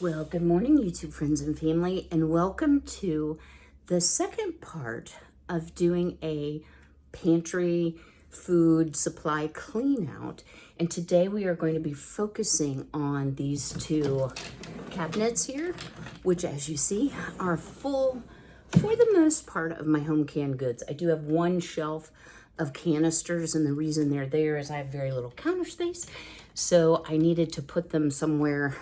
Well, good morning, YouTube friends and family, and welcome to the second part of doing a pantry food supply clean out. And today we are going to be focusing on these two cabinets here, which as you see are full for the most part of my home canned goods. I do have one shelf of canisters, and the reason they're there is I have very little counter space. So I needed to put them somewhere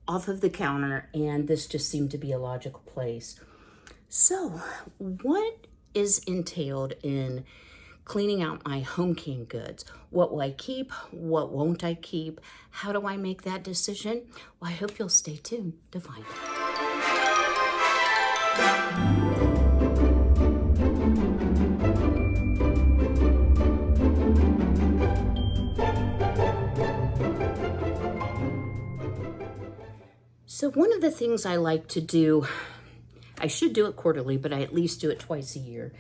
off of the counter, and this just seemed to be a logical place. So what is entailed in cleaning out my home canned goods? What will I keep? What won't I keep? How do I make that decision? Well, I hope you'll stay tuned to find out. So one of the things I like to do, I should do it quarterly, but I at least do it twice a year,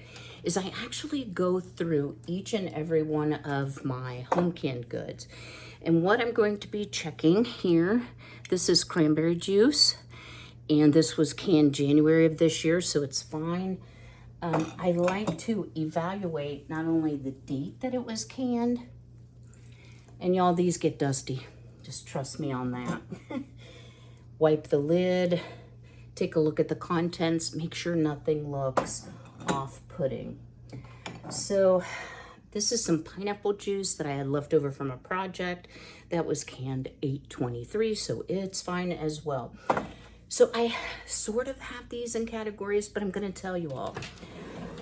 is I actually go through each and every one of my home canned goods. And what I'm going to be checking here, this is cranberry juice, and this was canned January of this year, so it's fine. I like to evaluate not only the date that it was canned, and y'all, these get dusty. Just trust me on that. Wipe the lid, take a look at the contents, make sure nothing looks off-putting. So this is some pineapple juice that I had left over from a project that was canned 8/23, so it's fine as well. So I sort of have these in categories, but I'm gonna tell you all.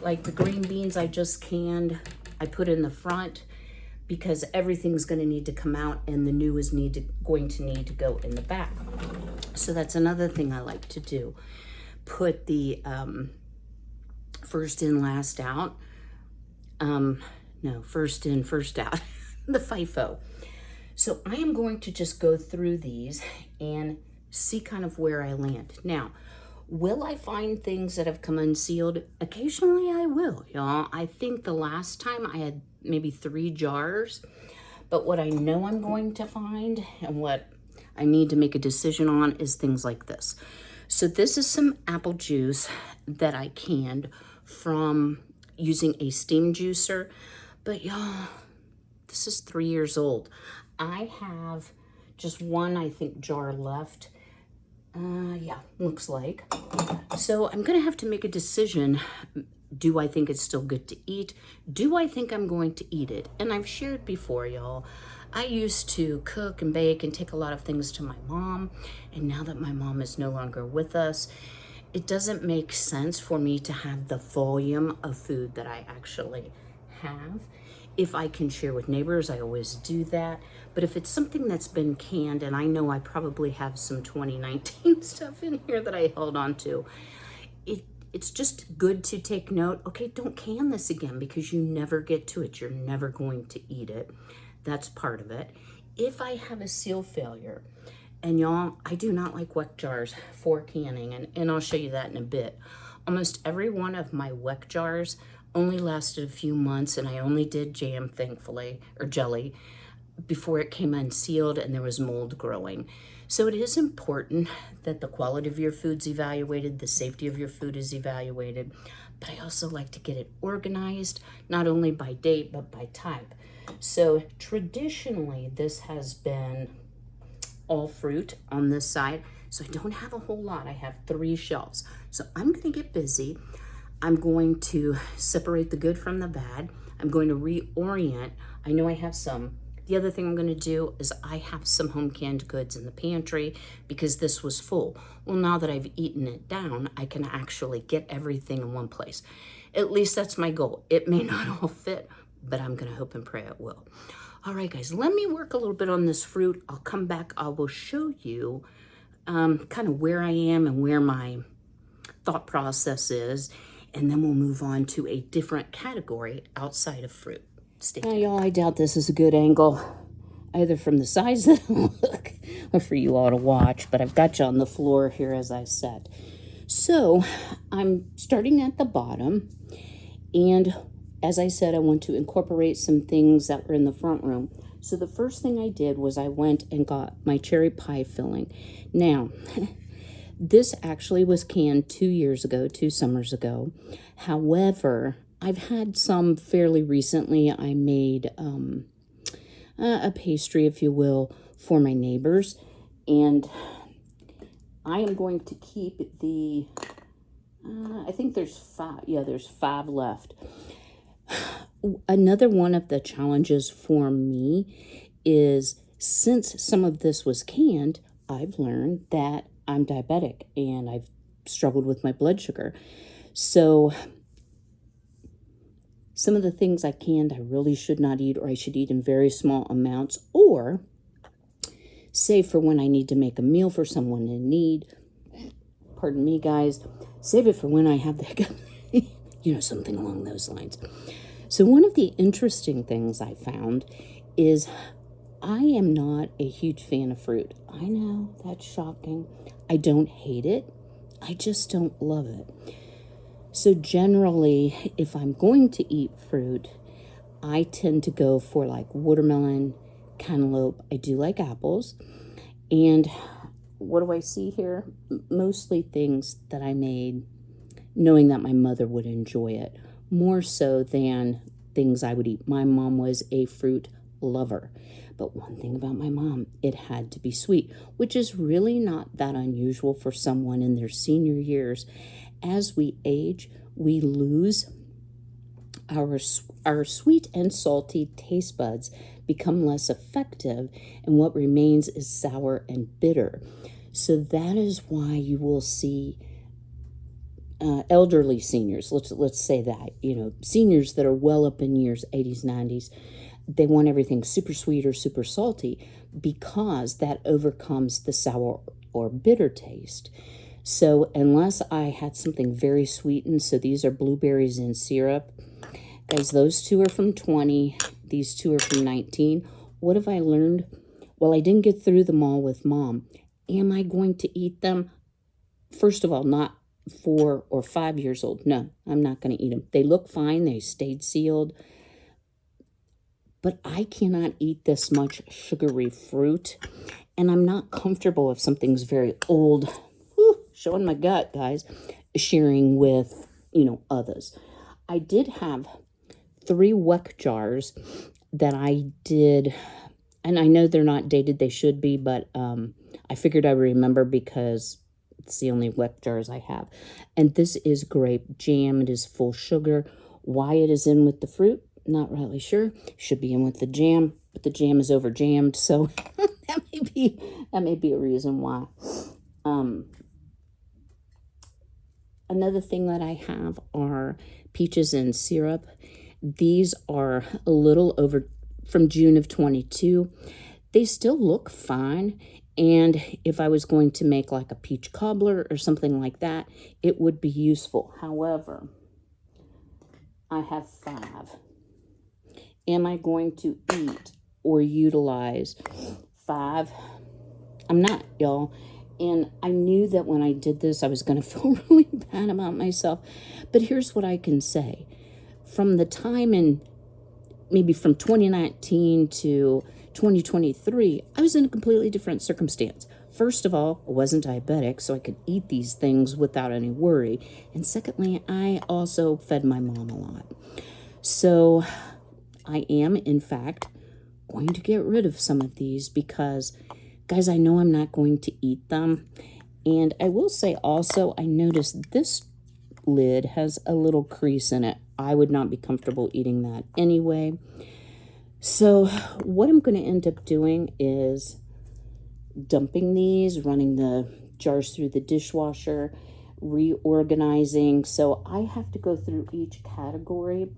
Like the green beans I just canned, I put in the front because everything's gonna need to come out and the new is going to need to go in the back. So that's another thing I like to do. Put the first in, last out. No, first in, first out. The FIFO. So I am going to just go through these and see kind of where I land. Now, will I find things that have come unsealed? Occasionally I will, y'all. I think the last time I had maybe 3 jars, but what I know I'm going to find and what I need to make a decision on is things like this. So this is some apple juice that I canned from using a steam juicer, but y'all, this is 3 years old. I have just one, I think, jar left. Yeah, looks like. So I'm gonna have to make a decision. Do I think it's still good to eat? Do I think I'm going to eat it? And I've shared before, y'all, I used to cook and bake and take a lot of things to my mom. And now that my mom is no longer with us, it doesn't make sense for me to have the volume of food that I actually have. If I can share with neighbors, I always do that. But if it's something that's been canned, and I know I probably have some 2019 stuff in here that I held on to, it's just good to take note. Okay, don't can this again because you never get to it. You're never going to eat it. That's part of it. If I have a seal failure, and y'all, I do not like WEC jars for canning, and I'll show you that in a bit. Almost every one of my WEC jars only lasted a few months, and I only did jam, thankfully, or jelly, before it came unsealed and there was mold growing. So it is important that the quality of your food's evaluated, the safety of your food is evaluated, but I also like to get it organized, not only by date, but by type. So traditionally, this has been all fruit on this side, so I don't have a whole lot. I have 3 shelves. So I'm gonna get busy. I'm going to separate the good from the bad. I'm going to reorient. I know I have some. The other thing I'm gonna do is I have some home canned goods in the pantry because this was full. Well, now that I've eaten it down, I can actually get everything in one place. At least that's my goal. It may not all fit, but I'm gonna hope and pray it will. All right, guys, let me work a little bit on this fruit. I'll come back, I will show you kind of where I am and where my thought process is, and then we'll move on to a different category outside of fruit. Stay tuned. Y'all, I doubt this is a good angle, either from the size that I look or for you all to watch, but I've got you on the floor here as I said. So I'm starting at the bottom, and as I said, I want to incorporate some things that were in the front room. So the first thing I did was I went and got my cherry pie filling. Now, this actually was canned 2 summers ago. However, I've had some fairly recently. I made a pastry, if you will, for my neighbors. And I am going to keep the, I think there's 5. Yeah, there's 5 left. Another one of the challenges for me is, since some of this was canned, I've learned that I'm diabetic and I've struggled with my blood sugar. So some of the things I canned I really should not eat, or I should eat in very small amounts, or save for when I need to make a meal for someone in need. Pardon me, guys. Save it for when I have the hiccup. Something along those lines. So one of the interesting things I found is I am not a huge fan of fruit. I know, that's shocking. I don't hate it. I just don't love it. So generally, if I'm going to eat fruit, I tend to go for like watermelon, cantaloupe. I do like apples. And what do I see here? Mostly things that I made knowing that my mother would enjoy it, more so than things I would eat. My mom was a fruit lover. But one thing about my mom, it had to be sweet, which is really not that unusual for someone in their senior years. As we age, we lose our sweet and salty taste buds, become less effective, and what remains is sour and bitter. So that is why you will see elderly seniors, let's say that, seniors that are well up in years, 80s, 90s, they want everything super sweet or super salty, because that overcomes the sour or bitter taste. So unless I had something very sweetened, so these are blueberries in syrup. Guys, those 2 are from 20. These 2 are from 19. What have I learned? Well, I didn't get through them all with Mom. Am I going to eat them? First of all, not 4 or 5 years old. No, I'm not going to eat them. They look fine. They stayed sealed. But I cannot eat this much sugary fruit. And I'm not comfortable if something's very old. Whew, showing my gut, guys. Sharing with, others. I did have 3 Weck jars that I did, and I know they're not dated. They should be, but I figured I would remember because it's the only Weck jars I have. And this is grape jam. It is full sugar. Why it is in with the fruit, not really sure. Should be in with the jam, but the jam is over jammed, so that may be a reason why. Another thing that I have are peaches in syrup. These are a little over from June of 22. They still look fine. And if I was going to make like a peach cobbler or something like that, it would be useful. However, I have 5. Am I going to eat or utilize 5? I'm not, y'all. And I knew that when I did this, I was going to feel really bad about myself. But here's what I can say. From the time in maybe from 2019 to 2023, I was in a completely different circumstance. First of all, I wasn't diabetic, so I could eat these things without any worry. And secondly, I also fed my mom a lot. So I am, in fact, going to get rid of some of these because, guys, I know I'm not going to eat them. And I will say also, I noticed this lid has a little crease in it. I would not be comfortable eating that anyway. So what I'm going to end up doing is dumping these, running the jars through the dishwasher, reorganizing. So I have to go through each category.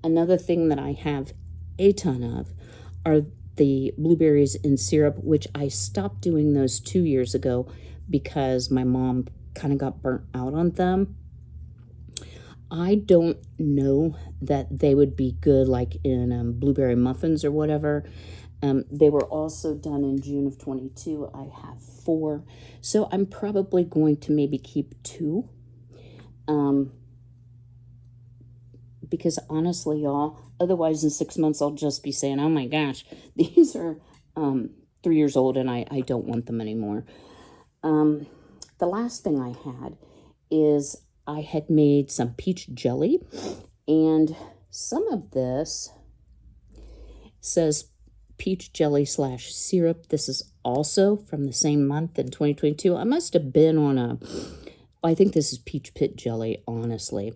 Another thing that I have a ton of are the blueberries in syrup, which I stopped doing those 2 years ago because my mom kind of got burnt out on them. I don't know that they would be good like in blueberry muffins or whatever. They were also done in June of 22. I have 4. So I'm probably going to maybe keep 2. because honestly, y'all, otherwise in 6 months I'll just be saying, oh my gosh, these are 3 years old and I don't want them anymore. The last thing I had is I had made some peach jelly, and some of this says peach jelly / syrup. This is also from the same month in 2022. I must have been on I think this is peach pit jelly, honestly.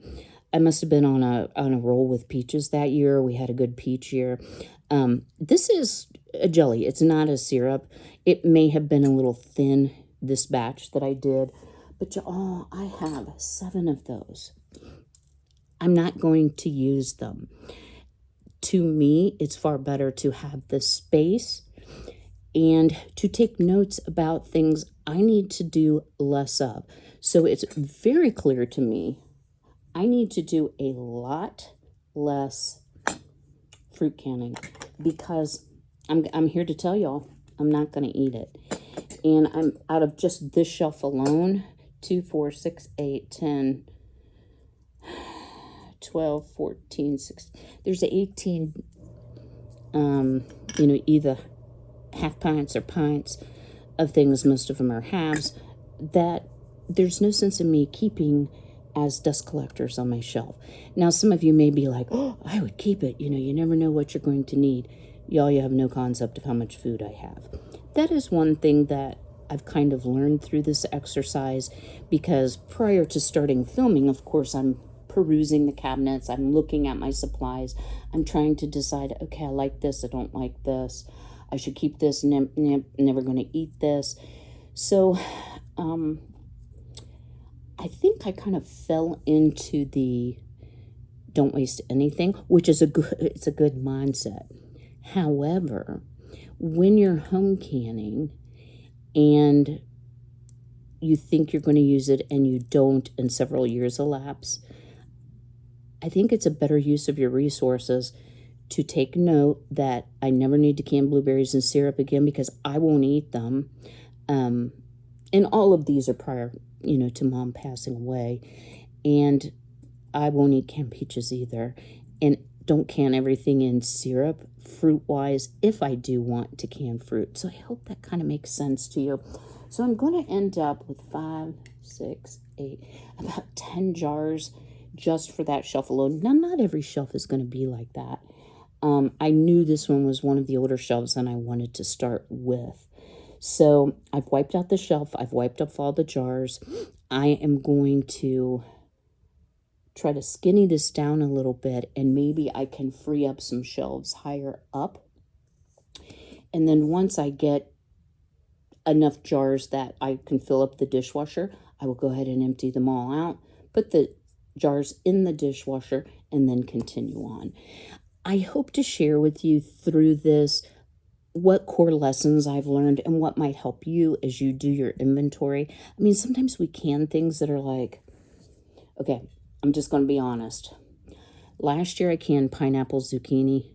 I must have been on a roll with peaches that year. We had a good peach year. This is a jelly. It's not a syrup. It may have been a little thin, this batch that I did. But I have 7 of those. I'm not going to use them. To me, it's far better to have the space and to take notes about things I need to do less of. So it's very clear to me I need to do a lot less fruit canning, because I'm here to tell y'all I'm not going to eat it. And I'm out of just this shelf alone, 2, 4, 6, 8, 10, 12, 14, 16. There's 18, either half pints or pints of things. Most of them are halves that there's no sense in me keeping as dust collectors on my shelf. Now, some of you may be like, oh, I would keep it. You never know what you're going to need. Y'all, you have no concept of how much food I have. That is one thing that I've kind of learned through this exercise, because prior to starting filming, of course, I'm perusing the cabinets. I'm looking at my supplies. I'm trying to decide, okay, I like this. I don't like this. I should keep this. Never going to eat this. So, I think I kind of fell into the don't waste anything, which is it's a good mindset. However, when you're home canning and you think you're going to use it and you don't, and several years elapse, I think it's a better use of your resources to take note that I never need to can blueberries and syrup again, because I won't eat them. And all of these are prior, to Mom passing away. And I won't eat canned peaches either. And don't can everything in syrup, fruit-wise, if I do want to can fruit. So I hope that kind of makes sense to you. So I'm going to end up with 5, 6, 8, about 10 jars just for that shelf alone. Now, not every shelf is going to be like that. I knew this one was one of the older shelves and I wanted to start with. So I've wiped out the shelf. I've wiped up all the jars. I am going to try to skinny this down a little bit, and maybe I can free up some shelves higher up. And then once I get enough jars that I can fill up the dishwasher, I will go ahead and empty them all out, put the jars in the dishwasher, and then continue on. I hope to share with you through this what core lessons I've learned and what might help you as you do your inventory. I mean, sometimes we can things that are like, okay, I'm just going to be honest. Last year I canned pineapple zucchini.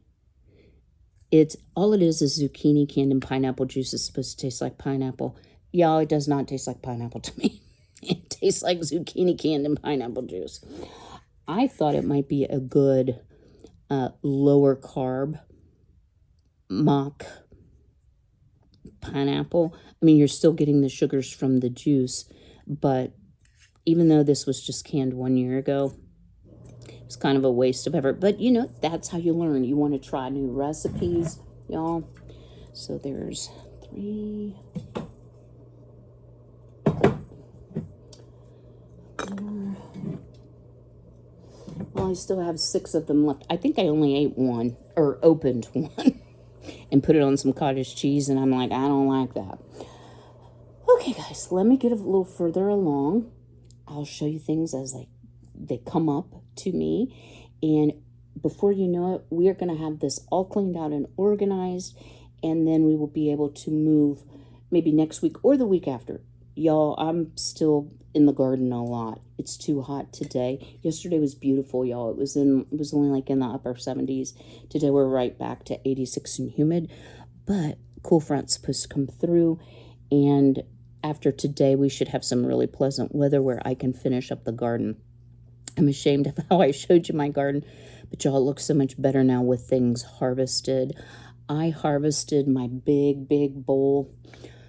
All it is zucchini canned in pineapple juice. It's supposed to taste like pineapple. Y'all, it does not taste like pineapple to me. It tastes like zucchini canned in pineapple juice. I thought it might be a good lower carb mock pineapple. I mean, you're still getting the sugars from the juice, but even though this was just canned 1 year ago, it's kind of a waste of effort. But, that's how you learn. You want to try new recipes, y'all. So there's 3, 4. Well, I still have 6 of them left. I think I only ate one, or opened one, and put it on some cottage cheese, and I'm like, I don't like that. Okay, guys, let me get a little further along. I'll show you things as they come up to me. And before you know it, we are going to have this all cleaned out and organized. And then we will be able to move maybe next week or the week after. Y'all, I'm still in the garden a lot. It's too hot today. Yesterday was beautiful, y'all. It was only like in the upper 70s. Today we're right back to 86 and humid. But cool front's supposed to come through. And after today, we should have some really pleasant weather where I can finish up the garden. I'm ashamed of how I showed you my garden, but y'all, it looks so much better now with things harvested. I harvested my big bowl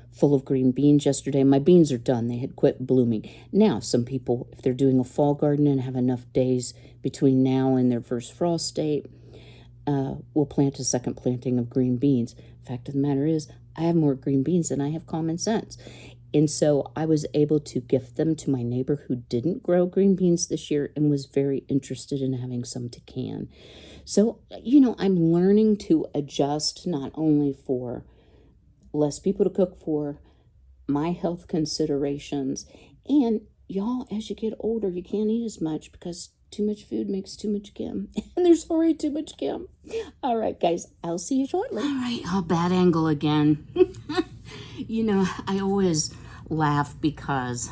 full of green beans yesterday. My beans are done. They had quit blooming. Now, some people, if they're doing a fall garden and have enough days between now and their first frost date, will plant a second planting of green beans. Fact of the matter is, I have more green beans than I have common sense. And so I was able to gift them to my neighbor who didn't grow green beans this year and was very interested in having some to can. So, I'm learning to adjust not only for less people to cook for, my health considerations, and y'all, as you get older, you can't eat as much because too much food makes too much Kym. And there's already too much Kym. All right, guys, I'll see you shortly. All right, bad angle again. I always laugh because,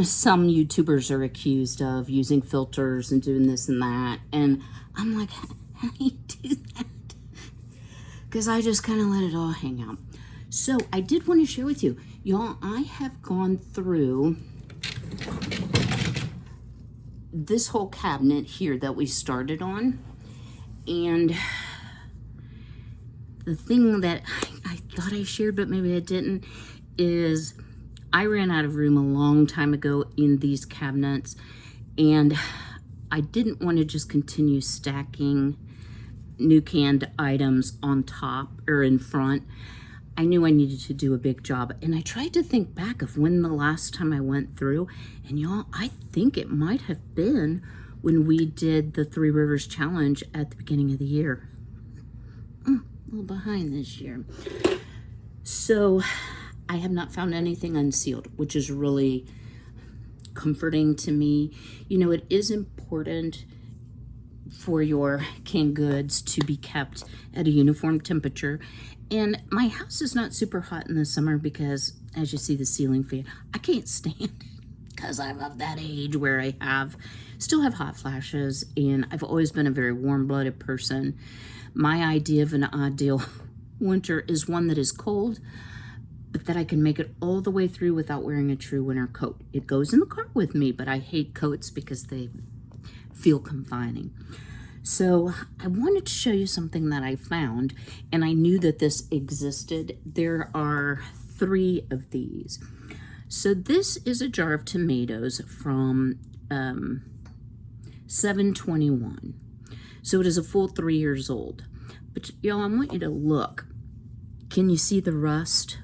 some YouTubers are accused of using filters and doing this and that. And I'm like, how do you do that? Because I just kind of let it all hang out. So I did want to share with you, y'all, I have gone through this whole cabinet here that we started on. And the thing that I thought I shared, but maybe I didn't, is I ran out of room a long time ago in these cabinets. And I didn't want to just continue stacking new canned items on top or in front. I knew I needed to do a big job, and I tried to think back of when the last time I went through, and y'all, I think it might have been when we did the Three Rivers Challenge at the beginning of the year. A little behind this year. So I have not found anything unsealed, which is really comforting to me. It is important for your canned goods to be kept at a uniform temperature. And my house is not super hot in the summer because, as you see the ceiling fan, I can't stand it because I'm of that age where I still have hot flashes, and I've always been a very warm-blooded person. My idea of an ideal winter is one that is cold, but that I can make it all the way through without wearing a true winter coat. It goes in the car with me, but I hate coats because they feel confining. So I wanted to show you something that I found, and I knew that this existed. There are 3 of these. So this is a jar of tomatoes from 721. So it is a full 3 years old. But y'all, I want you to look. Can you see the rust?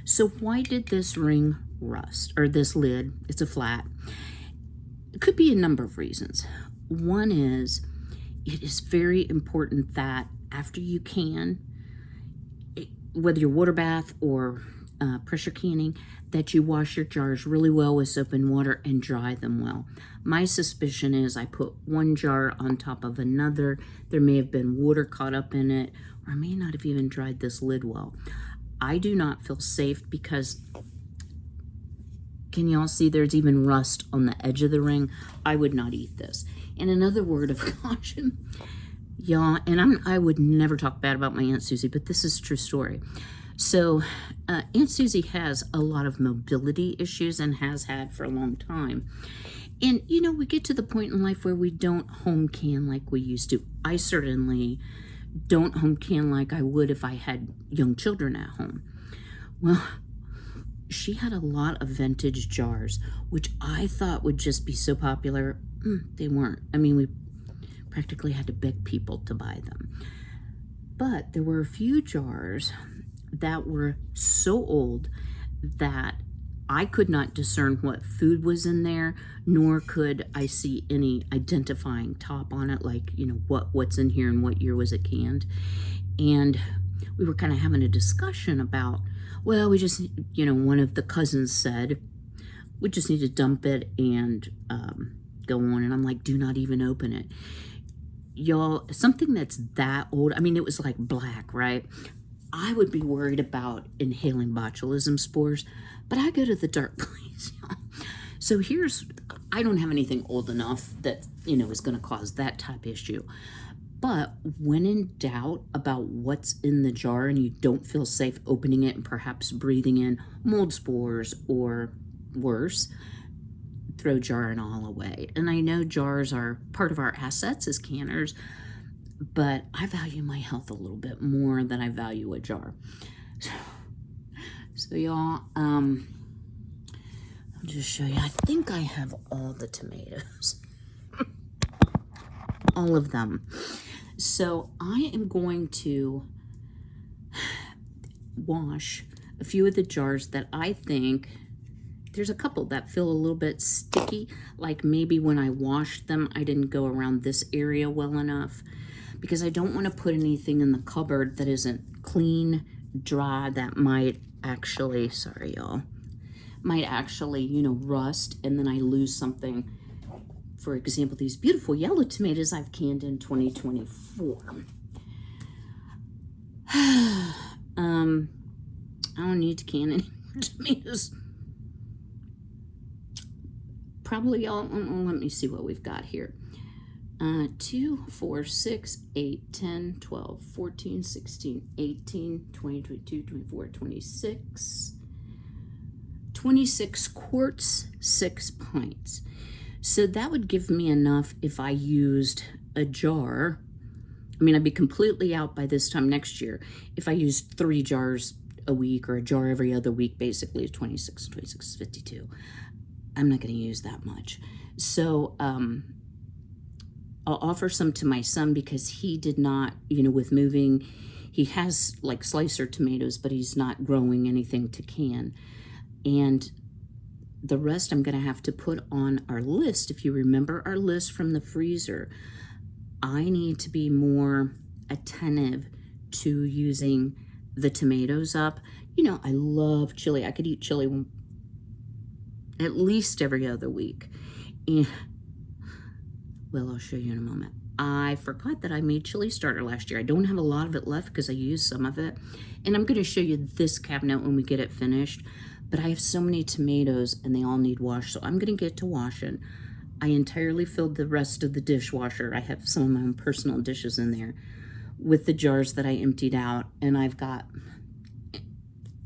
So why did this ring rust, or this lid? It's a flat. It could be a number of reasons. One is, it is very important that after you can, whether you're water bath or pressure canning, that you wash your jars really well with soap and water and dry them well. My suspicion is I put one jar on top of another. There may have been water caught up in it, or I may not have even dried this lid well. I do not feel safe because, can y'all see there's even rust on the edge of the ring? I would not eat this. And another word of caution, y'all, and I would never talk bad about my Aunt Susie, but this is a true story. So Aunt Susie has a lot of mobility issues and has had for a long time. And, we get to the point in life where we don't home can like we used to. I certainly don't home can like I would if I had young children at home. Well, she had a lot of vintage jars, which I thought would just be so popular. They weren't. I mean, we practically had to beg people to buy them. But there were a few jars that were so old that I could not discern what food was in there, nor could I see any identifying top on it, like, what's in here and what year was it canned. And we were kind of having a discussion about, well, we just, one of the cousins said, we just need to dump it and go on. And I'm like, do not even open it. Y'all, something that's that old, I mean, it was like black, right? I would be worried about inhaling botulism spores, but I go to the dark place, y'all. So I don't have anything old enough that, is going to cause that type issue. But when in doubt about what's in the jar and you don't feel safe opening it and perhaps breathing in mold spores or worse, throw jar and all away. And I know jars are part of our assets as canners, but I value my health a little bit more than I value a jar. So y'all, I'll just show you. I think I have all the tomatoes. All of them. So I am going to wash a few of the jars that I think, there's a couple that feel a little bit sticky, like maybe when I washed them, I didn't go around this area well enough, because I don't want to put anything in the cupboard that isn't clean, dry, that might actually, sorry y'all, might actually, you know, rust, and then I lose something. For example, these beautiful yellow tomatoes I've canned in 2024. I don't need to can any more tomatoes. Probably all, let me see what we've got here. 2, 4, 6, 8, 10, 12, 14, 16, 18, 20, 22, 24, 26. 26 quarts, 6 pints. So that would give me enough if I used a jar. I mean, I'd be completely out by this time next year if I used 3 jars a week, or a jar every other week, basically 26, 26, 52. I'm not going to use that much. So I'll offer some to my son, because he did not, you know, with moving, he has like slicer tomatoes, but he's not growing anything to can. And the rest I'm going to have to put on our list. If you remember our list from the freezer, I need to be more attentive to using the tomatoes up. You know, I love chili. I could eat chili at least every other week. And, well, I'll show you in a moment. I forgot that I made chili starter last year. I don't have a lot of it left because I used some of it. And I'm going to show you this cabinet when we get it finished. But I have so many tomatoes and they all need wash, so I'm going to get to washing. I entirely filled the rest of the dishwasher. I have some of my own personal dishes in there with the jars that I emptied out. And I've got,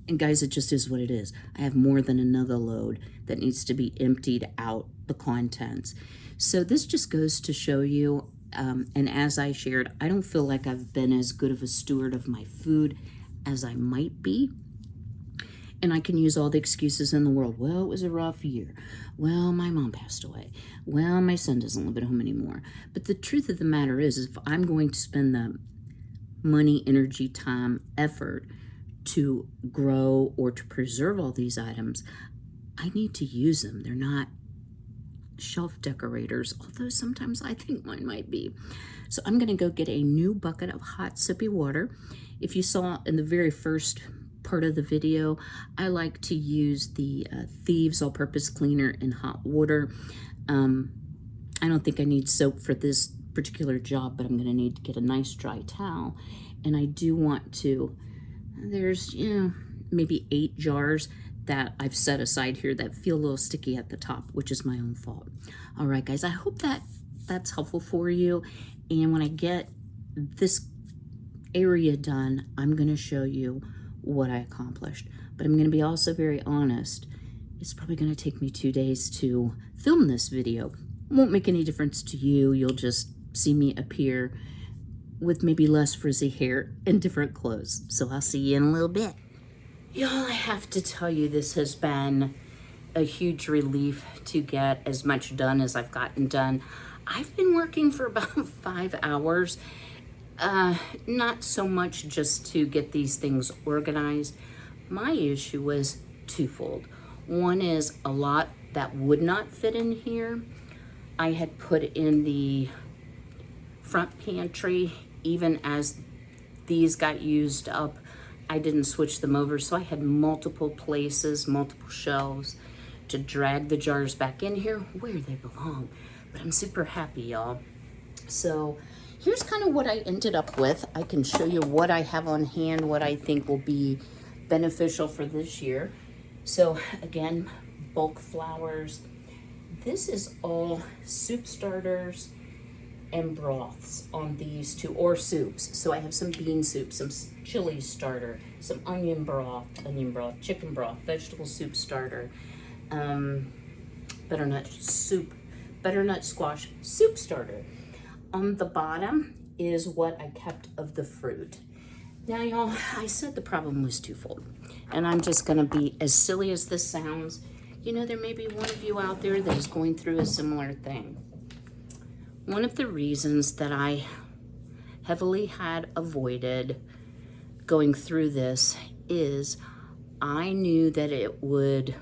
and guys, it just is what it is. I have more than another load that needs to be emptied out, the contents. So this just goes to show you, and as I shared, I don't feel like I've been as good of a steward of my food as I might be. And I can use all the excuses in the world. Well, it was a rough year. Well, my mom passed away. Well, my son doesn't live at home anymore. But the truth of the matter is, if I'm going to spend the money, energy, time, effort to grow or to preserve all these items, I need to use them. They're not shelf decorators, although sometimes I think mine might be. So I'm going to go get a new bucket of hot soapy water. If you saw in the very first part of the video, I like to use the Thieves all-purpose cleaner in hot water. I don't think I need soap for this particular job, but I'm going to need to get a nice dry towel. And I do want to, there's, you know, maybe 8 jars that I've set aside here that feel a little sticky at the top, which is my own fault. All right, guys, I hope that that's helpful for you. And when I get this area done, I'm going to show you what I accomplished. But I'm going to be also very honest. It's probably going to take me 2 days to film this video. It won't make any difference to you. You'll just see me appear with maybe less frizzy hair and different clothes. So I'll see you in a little bit. Y'all, I have to tell you, this has been a huge relief to get as much done as I've gotten done. I've been working for about 5 hours. Not so much just to get these things organized. My issue was twofold. One is a lot that would not fit in here. I had put in the front pantry, even as these got used up, I didn't switch them over. So I had multiple places, multiple shelves to drag the jars back in here where they belong. But I'm super happy, y'all. So here's kind of what I ended up with. I can show you what I have on hand, what I think will be beneficial for this year. So again, bulk flours. This is all soup starters and broths on these two, or soups. So I have some bean soup, some chili starter, some onion broth, chicken broth, vegetable soup starter. But butternut squash soup starter. On the bottom is what I kept of the fruit. Now, y'all, I said the problem was twofold, and I'm just gonna be as silly as this sounds. You know, there may be one of you out there that is going through a similar thing. One of the reasons that I heavily had avoided going through this is I knew that it would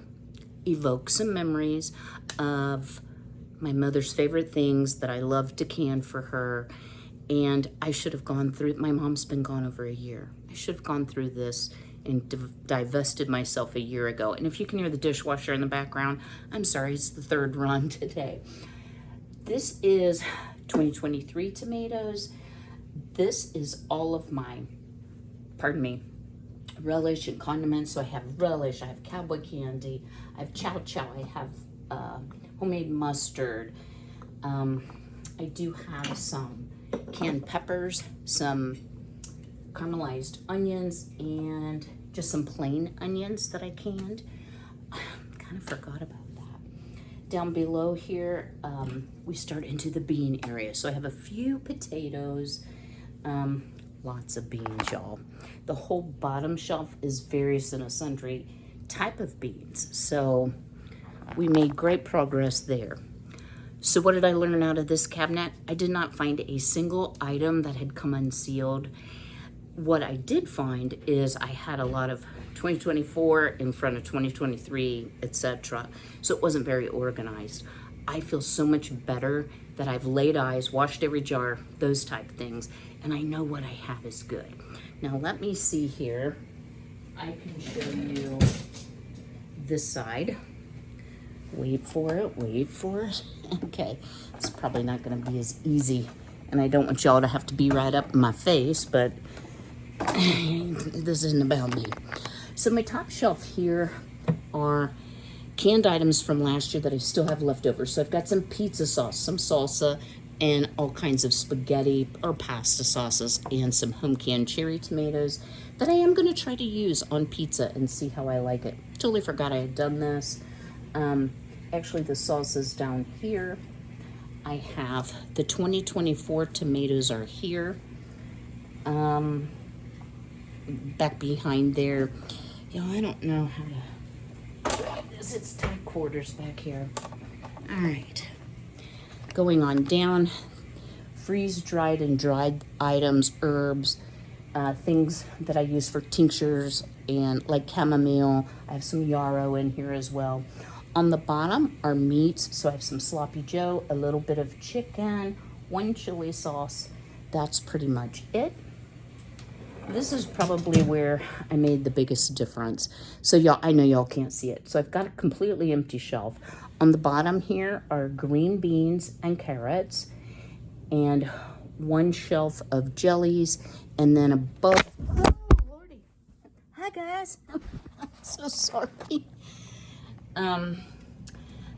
evoke some memories of my mother's favorite things that I loved to can for her. And I should have gone through, my mom's been gone over a year. I should have gone through this and divested myself a year ago. And if you can hear the dishwasher in the background, I'm sorry, it's the third run today. This is 2023 tomatoes. This is all of my, relish and condiments. So I have relish, I have cowboy candy, I have chow chow, I have homemade mustard. I do have some canned peppers, some caramelized onions, and just some plain onions that I canned. Kind of forgot about that. Down below here, we start into the bean area. So I have a few potatoes, lots of beans, y'all. The whole bottom shelf is various and sundry type of beans. So we made great progress there. So what did I learn out of this cabinet? I did not find a single item that had come unsealed. What I did find is I had a lot of 2024 in front of 2023, etc. So it wasn't very organized. I feel so much better that I've laid eyes, washed every jar, those type things, and I know what I have is good. Now let me see here. I can show you this side. Wait for it. Okay, it's probably not gonna be as easy, and I don't want y'all to have to be right up in my face, but this isn't about me. So my top shelf here are canned items from last year that I still have left over. So I've got some pizza sauce, some salsa, and all kinds of spaghetti or pasta sauces, and some home canned cherry tomatoes that I am gonna try to use on pizza and see how I like it. Totally forgot I had done this. Actually, the salsa's down here. I have the 2024 tomatoes are here. Back behind there. You know, I don't know how to try this. It's tight quarters back here. All right. Going on down, freeze-dried and dried items, herbs, things that I use for tinctures, and like chamomile. I have some yarrow in here as well. On the bottom are meats, so I have some sloppy joe, a little bit of chicken, one chili sauce. That's pretty much it. This is probably where I made the biggest difference. So y'all, I know y'all can't see it. So I've got a completely empty shelf. On the bottom here are green beans and carrots, and one shelf of jellies, and then above, oh Lordy, hi guys, I'm so sorry.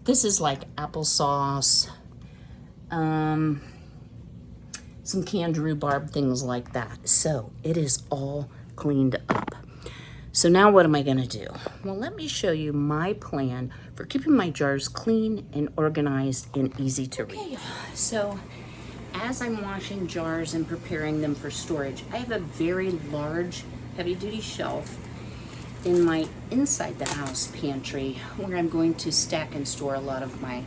This is like applesauce, some canned rhubarb, things like that. So it is all cleaned up. So now what am I gonna do? Well, let me show you my plan for keeping my jars clean and organized and easy to read. Okay, so as I'm washing jars and preparing them for storage, I have a very large heavy-duty shelf in my inside the house pantry where I'm going to stack and store a lot of my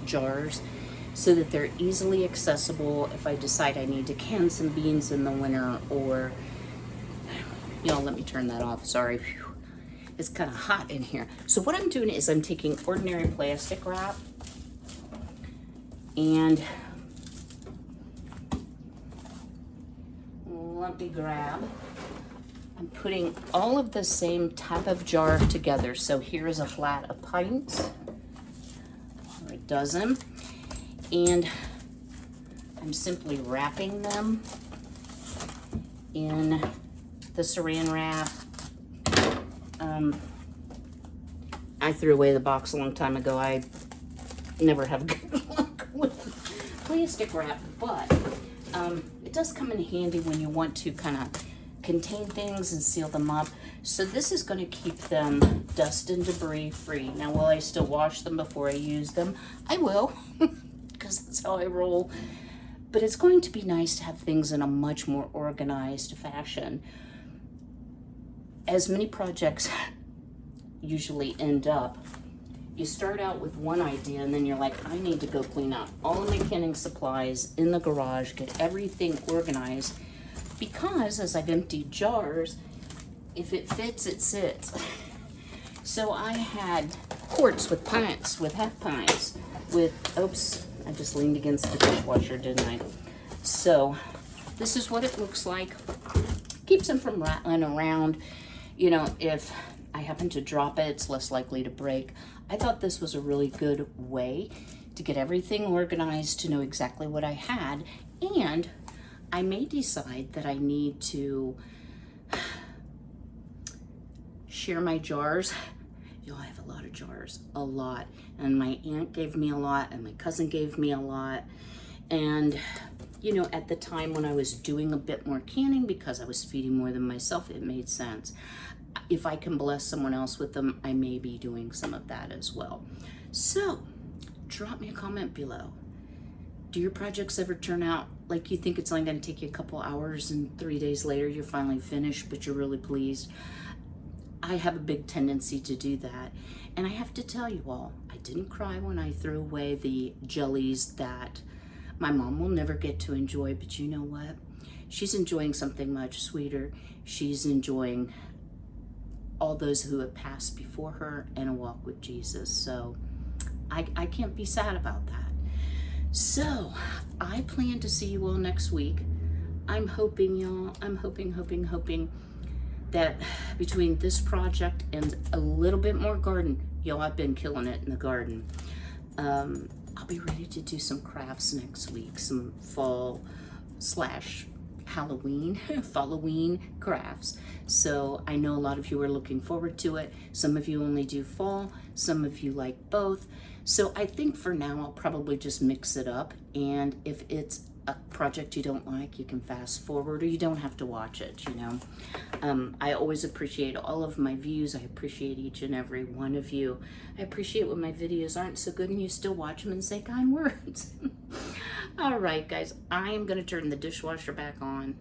jars so that they're easily accessible if I decide I need to can some beans in the winter, or, y'all, let me turn that off, sorry. It's kind of hot in here. So what I'm doing is I'm taking ordinary plastic wrap and let me grab, I'm putting all of the same type of jar together. So here's a flat, a pint, or a dozen, and I'm simply wrapping them in the saran wrap. I threw away the box a long time ago. I never have good luck with plastic wrap, but it does come in handy when you want to kind of contain things and seal them up. So this is going to keep them dust and debris free. Now, will I still wash them before I use them? I will, because that's how I roll. But it's going to be nice to have things in a much more organized fashion. As many projects usually end up, you start out with one idea and then you're like, I need to go clean out all of my canning supplies in the garage, get everything organized, because as I've emptied jars, if it fits, it sits. So I had quarts with pints, with half pints, with, oops, I just leaned against the dishwasher, didn't I? So this is what it looks like. Keeps them from rattling around. You know, if I happen to drop it, it's less likely to break. I thought this was a really good way to get everything organized, to know exactly what I had, and I may decide that I need to share my jars. Y'all, I have a lot of jars, a lot. And my aunt gave me a lot, and my cousin gave me a lot. And, you know, at the time when I was doing a bit more canning, because I was feeding more than myself, it made sense. If I can bless someone else with them, I may be doing some of that as well. So, drop me a comment below. Do your projects ever turn out like you think it's only going to take you a couple hours and 3 days later you're finally finished, but you're really pleased? I have a big tendency to do that. And I have to tell you all, I didn't cry when I threw away the jellies that my mom will never get to enjoy, but you know what? She's enjoying something much sweeter. She's enjoying all those who have passed before her and a walk with Jesus. So I can't be sad about that. So I plan to see you all next week. I'm hoping, y'all, I'm hoping that between this project and a little bit more garden, y'all, I've been killing it in the garden. I'll be ready to do some crafts next week, some fall / Halloween crafts. So I know a lot of you are looking forward to it. Some of you only do fall, some of you like both. So I think for now I'll probably just mix it up, and if it's a project you don't like, you can fast forward, or you don't have to watch it, you know. I always appreciate all of my views. I appreciate each and every one of you. I appreciate when my videos aren't so good and you still watch them and say kind words. All right, guys, I am going to turn the dishwasher back on.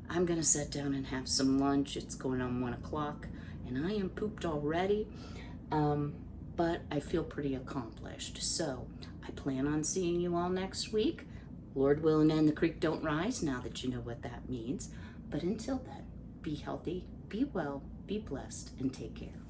I'm going to sit down and have some lunch. It's going on 1 o'clock, and I am pooped already, but I feel pretty accomplished. So I plan on seeing you all next week. Lord willing, and the creek don't rise, now that you know what that means. But until then, be healthy, be well, be blessed, and take care.